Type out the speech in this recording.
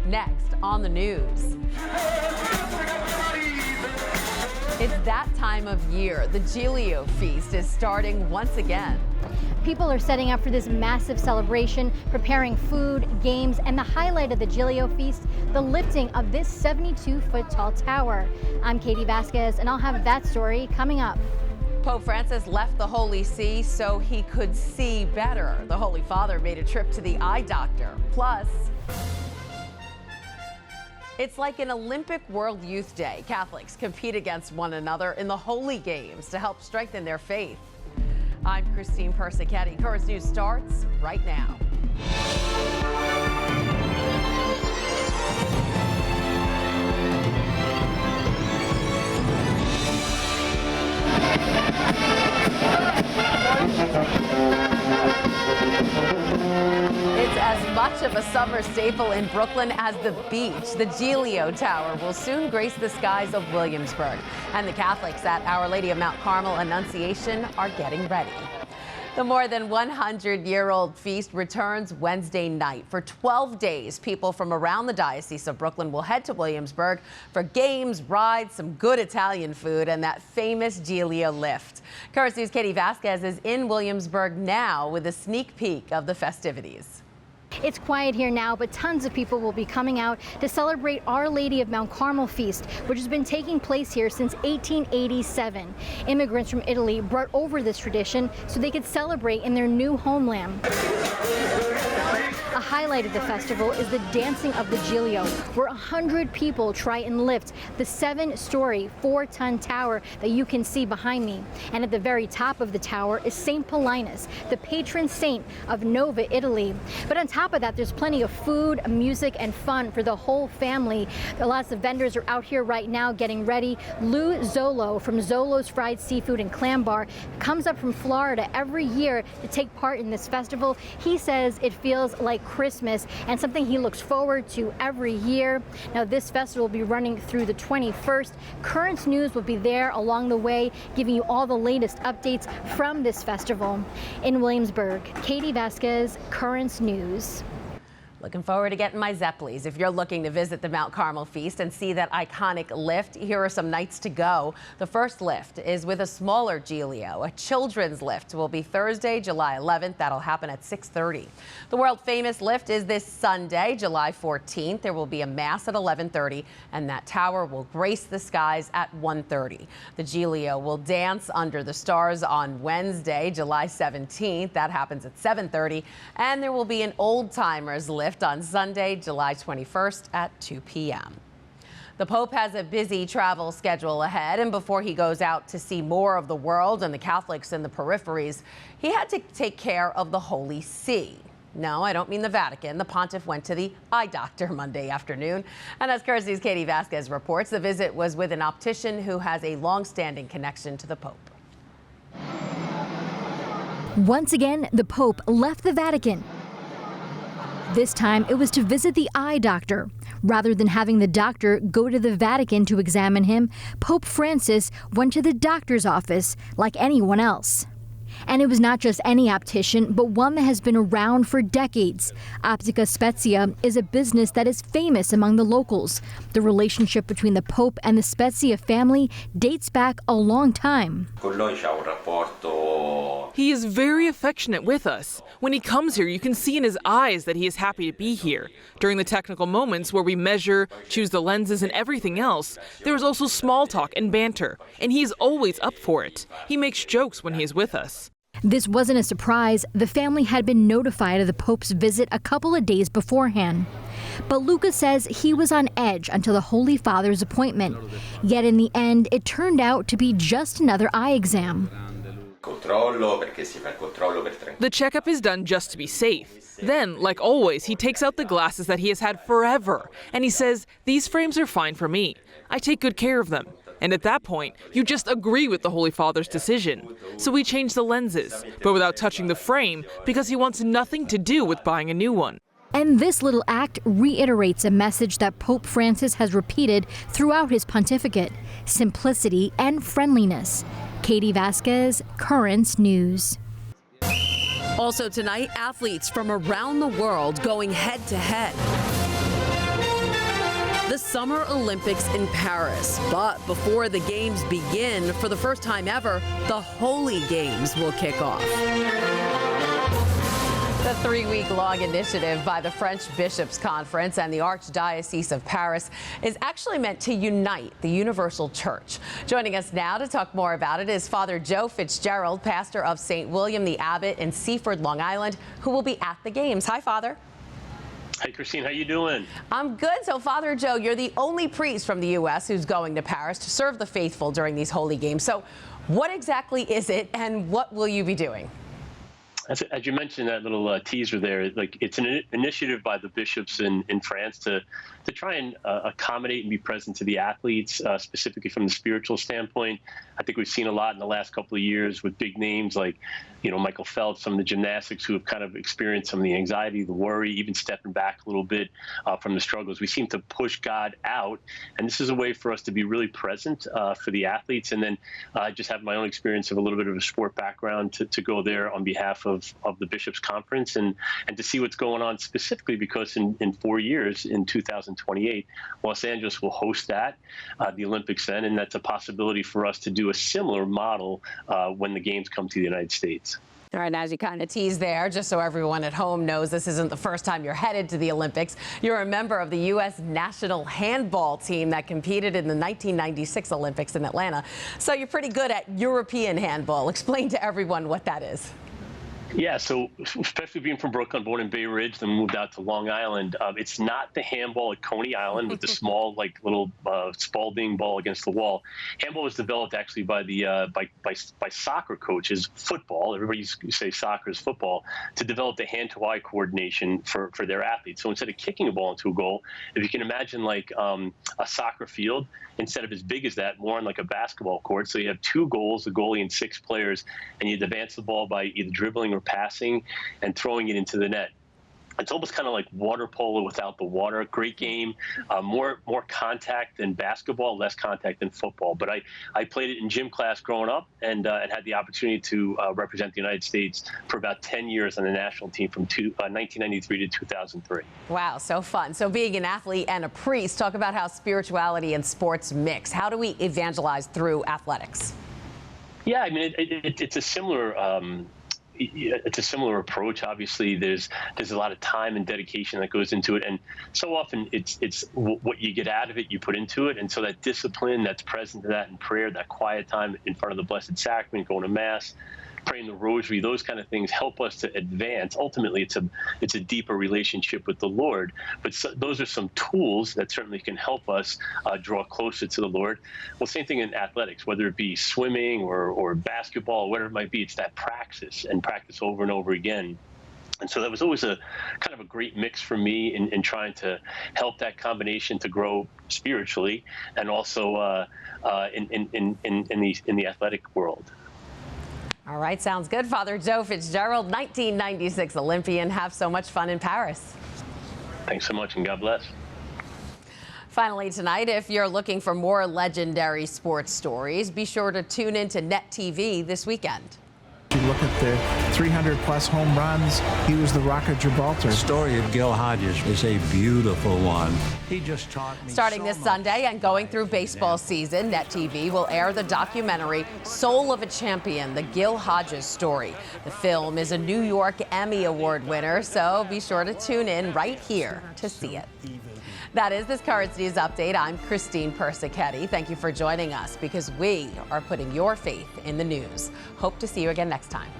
next on the news. It's that time of year. The Giglio Feast is starting once again. People are setting up for this massive celebration, preparing food, games, and the highlight of the Giglio Feast, the lifting of this 72-foot tall tower. I'm Katie Vasquez, and I'll have that story coming up. Pope Francis left the Holy See so he could see better. The Holy Father made a trip to the eye doctor. Plus, it's like an Olympic World Youth Day. Catholics compete against one another in the Holy Games to help strengthen their faith. I'm Christine Persichetti. Currents News starts right now. It's as much of a summer staple in Brooklyn as the beach. The Giglio Tower will soon grace the skies of Williamsburg, and the Catholics at Our Lady of Mount Carmel Annunciation are getting ready. The more than 100-year-old feast returns Wednesday night. For 12 days, people from around the Diocese of Brooklyn will head to Williamsburg for games, rides, some good Italian food, and that famous Giglio lift. Currents News' Katie Vasquez is in Williamsburg now with a sneak peek of the festivities. It's quiet here now, but tons of people will be coming out to celebrate Our Lady of Mount Carmel Feast, which has been taking place here since 1887. Immigrants from Italy brought over this tradition so they could celebrate in their new homeland. A highlight of the festival is the dancing of the Giglio, where 100 people try and lift the 7-story, 4-ton tower that you can see behind me. And at the very top of the tower is St. Paulinus, the patron saint of Nova, Italy. But on top of that, there's plenty of food, music, and fun for the whole family. Lots of vendors are out here right now getting ready. Lou Zolo from Zolo's Fried Seafood and Clam Bar comes up from Florida every year to take part in this festival. He says it feels like Christmas and something he looks forward to every year. Now, this festival will be running through the 21st. Currents News will be there along the way, giving you all the latest updates from this festival. In Williamsburg, Katie Vasquez, Currents News. Looking forward to getting my Zeppelis. If you're looking to visit the Mount Carmel Feast and see that iconic lift, here are some nights to go. The first lift is with a smaller Giglio. A children's lift will be Thursday, July 11th. That'll happen at 6:30. The world famous lift is this Sunday, July 14th. There will be a mass at 11:30, and that tower will grace the skies at 1:30. The Giglio will dance under the stars on Wednesday, July 17th. That happens at 7:30, and there will be an old timers lift on Sunday, July 21st at 2 p.m. The Pope has a busy travel schedule ahead, and before he goes out to see more of the world and the Catholics in the peripheries, he had to take care of the Holy See. No, I don't mean the Vatican. The pontiff went to the eye doctor Monday afternoon. And as Currents News' Katie Vasquez reports, the visit was with an optician who has a long-standing connection to the Pope. Once again, the Pope left the Vatican. This time, it was to visit the eye doctor. Rather than having the doctor go to the Vatican to examine him, Pope Francis went to the doctor's office like anyone else. And it was not just any optician, but one that has been around for decades. Optica Spezia is a business that is famous among the locals. The relationship between the Pope and the Spezia family dates back a long time. He is very affectionate with us. When he comes here, you can see in his eyes that he is happy to be here. During the technical moments where we measure, choose the lenses, and everything else, there is also small talk and banter, and he is always up for it. He makes jokes when he is with us. This wasn't a surprise. The family had been notified of the Pope's visit a couple of days beforehand. But Luca says he was on edge until the Holy Father's appointment. Yet in the end, it turned out to be just another eye exam. The checkup is done just to be safe. Then, like always, he takes out the glasses that he has had forever, and he says, "These frames are fine for me. I take good care of them." And at that point, you just agree with the Holy Father's decision. So we change the lenses, but without touching the frame, because he wants nothing to do with buying a new one. And this little act reiterates a message that Pope Francis has repeated throughout his pontificate: simplicity and friendliness. Katie Vasquez, Currents News. Also tonight, athletes from around the world going head to head. Summer Olympics in Paris. But before the games begin, for the first time ever, the Holy Games will kick off. The 3-week-long initiative by the French Bishops' Conference and the Archdiocese of Paris is actually meant to unite the Universal Church. Joining us now to talk more about it is Father Joe Fitzgerald, pastor of St. William the Abbot in Seaford, Long Island, who will be at the games. Hi, Father. Hey, Christine, how you doing? I'm good. So, Father Joe, you're the only priest from the U.S. who's going to Paris to serve the faithful during these holy games. So what exactly is it, and what will you be doing? As you mentioned, that little teaser there, like it's an initiative by the bishops in France to try and accommodate and be present to the athletes, specifically from the spiritual standpoint. I think we've seen a lot in the last couple of years with big names like, Michael Phelps, some of the gymnastics who have kind of experienced some of the anxiety, the worry, even stepping back a little bit from the struggles. We seem to push God out, and this is a way for us to be really present for the athletes. And then I just have my own experience of a little bit of a sport background to go there on behalf of the Bishops' Conference and to see what's going on specifically because in 4 years, in 2028, Los Angeles will host that, the Olympics then, and that's a possibility for us to do a similar model when the games come to the United States. All right, and as you kind of tease there, just so everyone at home knows, this isn't the first time you're headed to the Olympics. You're a member of the U.S. national handball team that competed in the 1996 Olympics in Atlanta. So you're pretty good at European handball. Explain to everyone what that is. Yeah, so especially being from Brooklyn, born in Bay Ridge, then moved out to Long Island. It's not the handball at Coney Island with the small, little Spalding ball against the wall. Handball was developed actually by the by soccer coaches, football. Everybody used to say soccer is football, to develop the hand-to-eye coordination for their athletes. So instead of kicking a ball into a goal, if you can imagine a soccer field, instead of as big as that, more on like a basketball court. So you have 2 goals, a goalie and 6 players, and you advance the ball by either dribbling or passing and throwing it into the net. It's almost kind of like water polo without the water. Great game, more contact than basketball, less contact than football. But I played it in gym class growing up and had the opportunity to represent the United States for about 10 years on the national team from 1993 to 2003. Wow, so fun. So being an athlete and a priest, talk about how spirituality and sports mix. How do we evangelize through athletics? Yeah, I mean, it's a similar it's a similar approach. Obviously, there's a lot of time and dedication that goes into it, and so often it's what you get out of it, you put into it, and so that discipline that's present to that in prayer, that quiet time in front of the Blessed Sacrament, going to Mass, praying the Rosary, those kind of things help us to advance. Ultimately, it's a deeper relationship with the Lord. But those are some tools that certainly can help us draw closer to the Lord. Well, same thing in athletics, whether it be swimming or basketball, or whatever it might be. It's that practice and practice over and over again. And so that was always a kind of a great mix for me in trying to help that combination to grow spiritually and also in the athletic world. All right, sounds good. Father Joe Fitzgerald, 1996 Olympian. Have so much fun in Paris. Thanks so much, and God bless. Finally tonight, if you're looking for more legendary sports stories, be sure to tune in to Net TV this weekend. You look at the 300-plus home runs. He was the Rock of Gibraltar. The story of Gil Hodges is a beautiful one. He just taught me. Starting this Sunday and going through baseball season, Net TV will air the documentary Soul of a Champion, the Gil Hodges story. The film is a New York Emmy Award winner, so be sure to tune in right here to see it. That is this Currents News Update. I'm Christine Persichetti. Thank you for joining us because we are putting your faith in the news. Hope to see you again next time.